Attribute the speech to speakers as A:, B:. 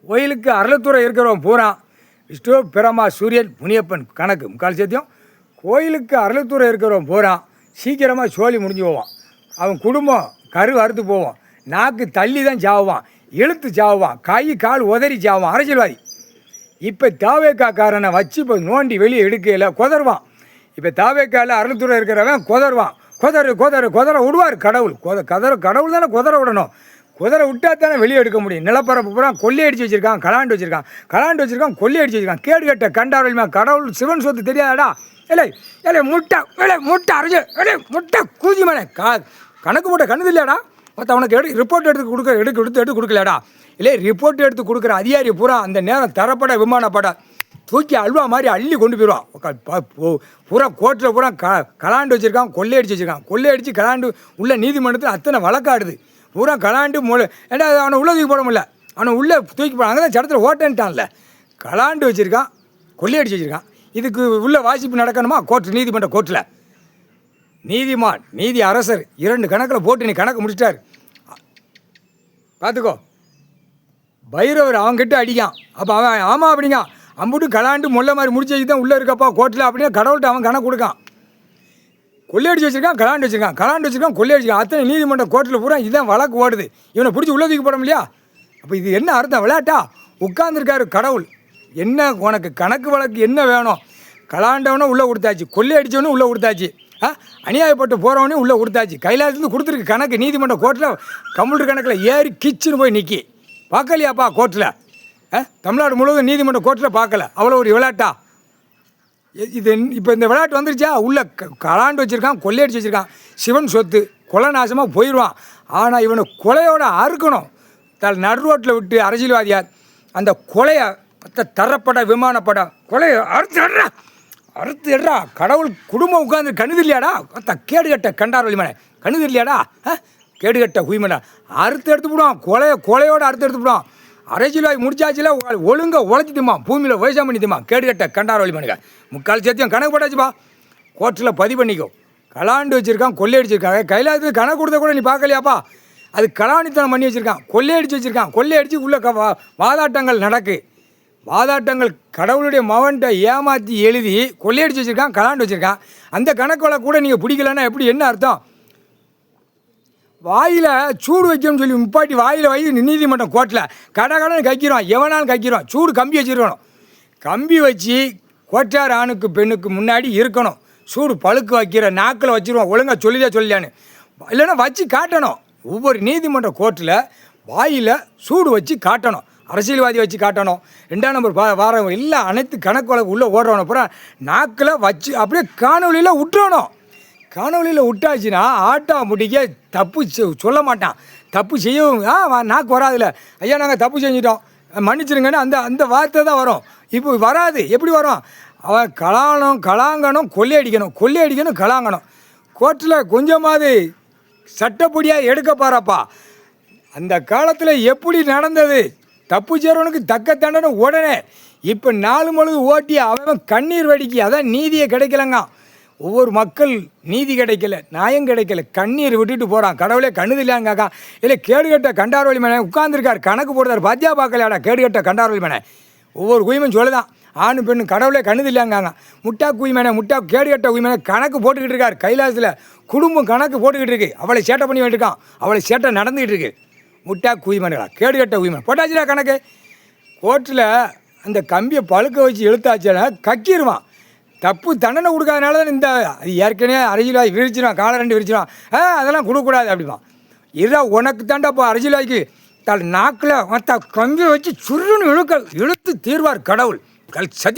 A: கோயிலுக்கு அருளத்துறை இருக்கிறவன் பூரா விஷ்ணு பிரமா சூரியன் முனியப்பன் கணக்கு முக்கால் சத்தியம். கோயிலுக்கு அருளத்துறை இருக்கிறவன் பூரா சீக்கிரமாக சோழி முடிஞ்சு போவான். அவன் குடும்பம் கரு அறுத்து போவான். நாக்கு தள்ளி தான் சாவுவான், இழுத்து சாவுவான், கை கால் உதறி சாவான் அரசியல்வாதி. இப்போ தாவேக்காக்காரனை வச்சு இப்போ நோண்டி வெளியே எடுக்கையில் குதருவான். இப்போ தாவேக்காவில் அருளத்துறை இருக்கிறவன் குதருவான். குதற விடுவார் கடவுள். கடவுள் தானே குதற விடணும். குதிரை விட்டால் தானே வெளியே எடுக்க முடியும். நிலப்பரப்பு பூரா கொள்ளையடிச்சு வச்சுருக்கான், கலாண்டு வச்சுருக்கான், கொள்ளையடிச்சு வச்சுருக்கான். கேடு கட்ட கண்டாவளிமா கடவுள் சிவன் சொத்து தெரியாதடா. இல்லை முட்டை அரைஞ்சு முட்டை கூதி மனை கணக்கு மூட்டை கண்ணு இல்லையாடா. மற்ற அவனுக்கு ரிப்போர்ட் எடுத்து கொடுக்கலடா. இல்லை ரிப்போர்ட் எடுத்து கொடுக்குற அதிகாரி பூரா அந்த நேரம் தரப்பட விமானப்பட தூக்கி அல்வா மாதிரி அள்ளி கொண்டு போயிடுவான். பூரா கோர்ட்டில் பூரா கலாண்டு வச்சுருக்கான், கொள்ளையடிச்சு வச்சுருக்கான். கொள்ளையடிச்சு கலாண்டு உள்ள நீதிமன்றத்தில் அத்தனை வழக்காடுது. பூரா கலாண்டு ஏன்னா அவனை உள்ளே தூக்கி போட முடியல. அவனை உள்ளே தூக்கி போட அங்கே தான் சடத்தில் ஓட்டன்ட்டான்ல. கலாண்டு வச்சுருக்கான், கொள்ளையடிச்சு வச்சுருக்கான். இதுக்கு உள்ள வாசிப்பு நடக்கணுமா? நீதிமன்ற கோர்ட்டில் நீதிமான் நீதி அரசர் 2 கணக்கில் போட்டு நீ கணக்கு முடிச்சிட்டார். பார்த்துக்கோ, பைரவர் அவன்கிட்ட அடிக்கான். அப்போ அவன் ஆமாம் அப்படிங்க அம்புட்டு கலாண்டு முல்லை மாதிரி முடிச்சு வச்சு தான் உள்ளே இருக்கப்பா கோர்ட்டில் அப்படின்னு கடவுள்கிட்ட அவன் கணக்கு கொடுக்கான். கொள்ளையடிச்சு வச்சுருக்கான், கலாண்டு வச்சுருக்கான், கொள்ளையடிச்சிருக்கான். அத்தனை நீதிமன்ற கோர்ட்டில் பூரா இதுதான் வழக்கு ஓடுது. இவனை பிடிச்சி உள்ளே தூக்கி போட முடியா? அப்போ இது என்ன அர்த்தம்? விளையாட்டா? உட்கார்ந்துருக்காரு கடவுள். என்ன உனக்கு கணக்கு வழக்கு என்ன வேணும்? கலாண்டவனும் உள்ளே கொடுத்தாச்சு, கொள்ளையடிச்சவனும் உள்ளே கொடுத்தாச்சு, அநியாயப்பட்டு போகிறவனையும் உள்ளே கொடுத்தாச்சு. கைலாசத்துலேருந்து கொடுத்துருக்கு கணக்கு. நீதிமன்ற கோர்ட்டில் கம்ப்யூட்டர் கணக்கில் ஏறி கிச்சுன்னு போய் நிற்கி பார்க்கலையாப்பா கோர்ட்டில்? தமிழ்நாடு முழுவதும் நீதிமன்ற கோர்ட்டில் பார்க்கல. அவ்வளோ ஒரு விளையாட்டா இது? இப்போ இந்த விளையாட்டு வந்துருச்சா? உள்ள கலாண்டு வச்சுருக்கான், கொள்ளையடிச்சு வச்சுருக்கான். சிவன் சொத்து கொலை நாசமாக போயிடுவான். ஆனால் இவனை கொலையோட அறுக்கணும். நடுரோட்டில் விட்டு அரசியல்வாதியார் அந்த கொலையை தரப்பட விமானப்பட கொலையை அறுத்து எட்ரா. கடவுள் குடும்பம் உட்காந்து கண்ணுது இல்லையாடா? கேடு கட்ட கண்டார் வழிமனை கண்ணுது இல்லையாடா? கேடு கட்ட குய்மனை அறுத்து எடுத்து விடுவான். கொலையோடு அறுத்து எடுத்து விடுவான். அரசியல்வாதி முடிச்சாச்சுல ஒழுங்காக உழைச்சிட்டுமா, பூமியில் விவசாயம் பண்ணிட்டுமா. கேடு கட்ட கண்டார் வழிமனுங்க முக்கால் சத்தியம் கணக்கு போட்டாச்சுப்பா. கோர்ட்டில் பதிவு பண்ணிக்கோ. கலாண்டு வச்சுருக்கான், கொள்ளையடிச்சிருக்காங்க. கைலாயத்துக்கு கணக்கு கொடுத்த கூட நீ பார்க்கலையாப்பா? அது கலாணித்தனம் பண்ணி வச்சுருக்கான், கொள்ளையடிச்சு வச்சுருக்கான். கொள்ளையடிச்சு உள்ள வாதாட்டங்கள் நடக்கு. வாதாட்டங்கள் கடவுளுடைய மகன்கிட்ட ஏமாற்றி எழுதி கொள்ளையடிச்சு வச்சுருக்கான், கலாண்டு வச்சுருக்கான். அந்த கணக்கோலை கூட நீங்கள் பிடிக்கலன்னா எப்படி? என்ன அர்த்தம்? வாயில் சூடு வைக்கணும்னு சொல்லி முப்பாட்டி வாயில் வை நீதிமன்றம் கோர்ட்டில் கடை கைக்கிறோம். எவனாலும் கைக்கிறோம். சூடு கம்பி வச்சுருக்கணும். கம்பி வச்சு கோட்டார் ஆணுக்கு பெண்ணுக்கு முன்னாடி இருக்கணும். சூடு பழுக்கு வைக்கிற நாக்கில் வச்சுருவோம். ஒழுங்காக சொல்லியான்னு இல்லைன்னா வச்சு காட்டணும். ஒவ்வொரு நீதிமன்ற கோர்ட்டில் வாயில் சூடு வச்சு காட்டணும். அரசியல்வாதி வச்சு காட்டணும். 2ஆம் நம்பர் வாரம் இல்லை அனைத்து கணக்கு உள்ளே ஓடுறவன பூரா நாக்கில் வச்சு அப்படியே காணொலியில் விட்டுறணும். காணொலியில் விட்டாச்சுன்னா ஆட்டோமேட்டிக்காக தப்பு சொல்ல மாட்டான். தப்பு செய்யவும் நாக்கு வராதுல்ல. ஐயா நாங்கள் தப்பு செஞ்சிட்டோம் மன்னிச்சிருங்கன்னு அந்த வார்த்தை தான் வரும். இப்போ வராது. எப்படி வரும்? அவன் கலாங்கணும், கொள்ளையடிக்கணும், கலாங்கணும். கோர்ட்டில் கொஞ்சமாவது சட்டப்படியாக எடுக்க பாருப்பா. அந்த காலத்தில் எப்படி நடந்தது? தப்பு செய்கிறவனுக்கு தக்க தண்டனை உடனே. இப்போ 4 மொழுது ஓட்டி அவன் கண்ணீர் வடிக்கி. அதான் நீதியை கிடைக்கலங்க. ஒவ்வொரு மக்கள் நீதி கிடைக்கல, நியாயம் கிடைக்கல, கண்ணீர் விட்டுட்டு போகிறான். கடவுளே கண்ணுது இல்லையாங்காக்கா. இல்லை கேடுகட்ட கண்டார்வழி மனை உட்காந்துருக்கார், கணக்கு போடுறார். பாத்தியா பார்க்கலையாடா கேடுகட்ட கண்டார்வழி மனை. ஒவ்வொரு குய்மன் சொல்லுதான் ஆணு பெண்ணு கடவுளே கண்ணுது இல்லையாங்காங்க. முட்டா குய்மனை கேடுகட்ட குய்மனை கணக்கு போட்டுக்கிட்டு இருக்கார். கைலாசத்தில் குடும்பம் கணக்கு போட்டுக்கிட்டு இருக்கு. அவளை சேட்டை பண்ணி வேண்டியிருக்கான். அவளை சேட்டை நடந்துக்கிட்டு இருக்கு. முட்டா குய்மனைகளா கேடுகட்ட குய்மனை போட்டாச்சுடா கணக்கு. கோர்ட்டில் அந்த கம்பியை பழுக்க வச்சு இழுத்தாச்சுன்னா கக்கிடுவான். தப்பு தண்டனை கொடுக்காதனால தான் இந்த ஏற்கனவே அரசியல்வாதி விரிச்சிடுவான், காலை 2 விரிச்சிடுவான். அதெல்லாம் கொடுக்கக்கூடாது அப்படிமா. இதுதான் உனக்கு தாண்டா இப்போ அரசியல்வாதிக்கு நாக்கில் மற்ற கம்பியை வச்சு சுருன்னு இழுத்து தீர்வார் கடவுள். சத்தியம்.